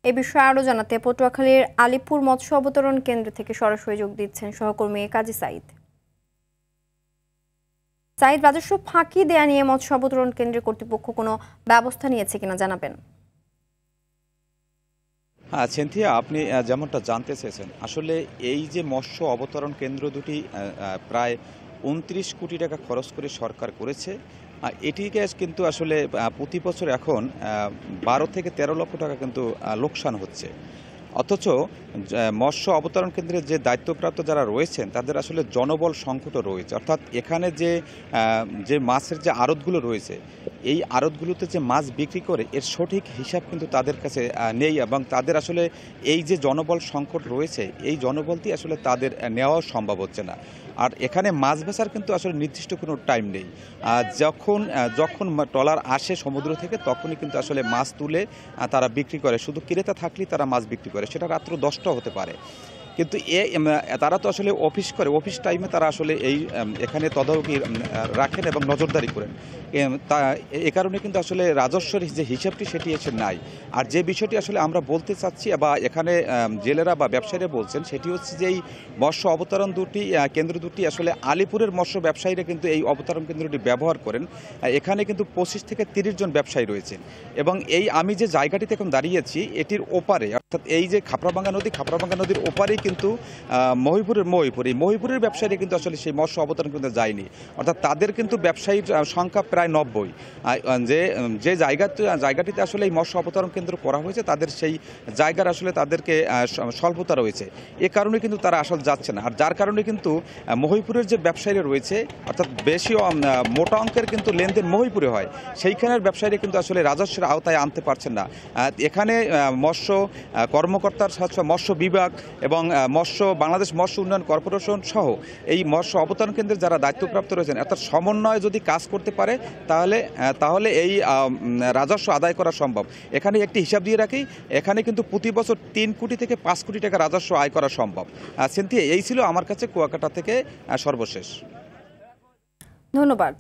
এ বিষয়ে আরও জানাতে পটুয়াখালীর আলিপুর মৎস্য অবতরণ কেন্দ্র থেকে সরাসরি যোগ দিচ্ছেন সহকর্মী কাজী সাইদ। সাইদ, রাজস্ব ফাঁকি দেয়া নিয়ে মৎস্য অবতরণ কেন্দ্রের কর্তৃপক্ষ কোনো ব্যবস্থা নিয়েছে কিনা জানাবেন? হ্যাঁ সিনথিয়া, আপনি যেমনটা জানতে চেয়েছেন, আসলে এই যে মৎস্য অবতরণ কেন্দ্র দুটি প্রায় ২৯ কোটি টাকা খরচ করে সরকার করেছে। এটিকে কিন্তু আসলে প্রতি বছর এখন ১২ থেকে ১৩ লক্ষ টাকা কিন্তু লোকসান হচ্ছে। অথচ মৎস্য অবতরণ কেন্দ্রের যে দায়িত্বপ্রাপ্ত যারা রয়েছেন তাদের আসলে জনবল সংকটও রয়েছে। অর্থাৎ এখানে যে মাছের যে আড়তগুলো রয়েছে, এই আড়তগুলোতে যে মাছ বিক্রি করে এর সঠিক হিসাব কিন্তু তাদের কাছে নেই, এবং তাদের আসলে এই যে জনবল সংকট রয়েছে এই জনবলটি আসলে তাদের নেওয়া সম্ভব হচ্ছে না। আর এখানে মাছ বেচার কিন্তু আসলে নির্দিষ্ট কোনো টাইম নেই। যখন ট্রলার আসে সমুদ্র থেকে তখনই কিন্তু আসলে মাছ তুলে তারা বিক্রি করে। শুধু ক্রেতা থাকলেই তারা মাছ বিক্রি করে, সেটা রাত্র ১০টাও হতে পারে। কিন্তু তারা তো আসলে অফিস করে, অফিস টাইমে তারা আসলে এখানে তদারকি রাখেন এবং নজরদারি করেন। এ কারণে কিন্তু আসলে রাজস্বের যে হিসাবটি সেটি এসে নাই। আর যে বিষয়টি আসলে আমরা বলতে চাচ্ছি বা এখানে জেলেরা বা ব্যবসায়ীরা বলছেন সেটি হচ্ছে যে এই মৎস্য অবতরণ কেন্দ্র দুটি আসলে আলিপুরের মৎস্য ব্যবসায়ীরা কিন্তু এই অবতরণ কেন্দ্রটি ব্যবহার করেন। এখানে কিন্তু ২৫ থেকে ৩০ জন ব্যবসায়ী রয়েছেন, এবং আমি যে জায়গাটিতে এখন দাঁড়িয়েছি এটির ওপারে, অর্থাৎ এই যে খাপড়াভাঙ্গা নদীর ওপারেই কিন্তু মহিপুরের ব্যবসায়ীরা কিন্তু আসলে সেই মৎস্য অবতরণ কেন্দ্রে যায়নি। অর্থাৎ তাদের কিন্তু ব্যবসায়ীর সংখ্যা প্রায় ৯০। যে জায়গাটিতে আসলে এই মৎস্য অবতরণ কেন্দ্র করা হয়েছে তাদের সেই জায়গার আসলে তাদেরকে স্বল্পতা রয়েছে। এ কারণে কিন্তু তারা আসলে যাচ্ছে না। আর যার কারণে কিন্তু মহিপুরের যে ব্যবসায়ীরা রয়েছে, অর্থাৎ বেশি মোটা অঙ্কের কিন্তু লেনদেন মহিপুরে হয়, সেইখানের ব্যবসায়ীরা কিন্তু আসলে রাজস্বের আওতায় আনতে পারছেন না। এখানে মৎস্য কর্মকর্তার সাথে মৎস্য বিভাগ এবং বাংলাদেশ মৎস্য উন্নয়ন কর্পোরেশন সহ এই মৎস্য অবতরণ কেন্দ্রের যারা দায়িত্বপ্রাপ্ত রয়েছেন অর্থাৎ সমন্বয়ে যদি কাজ করতে পারে তাহলে এই রাজস্ব আদায় করা সম্ভব। এখানে একটি হিসাব দিয়ে রাখি, এখানে কিন্তু প্রতি বছর ৩ কোটি থেকে ৫ কোটি টাকা রাজস্ব আয় করা সম্ভব। সিনথিয়া, এই ছিল আমার কাছে কুয়াকাটা থেকে সর্বশেষ। ধন্যবাদ।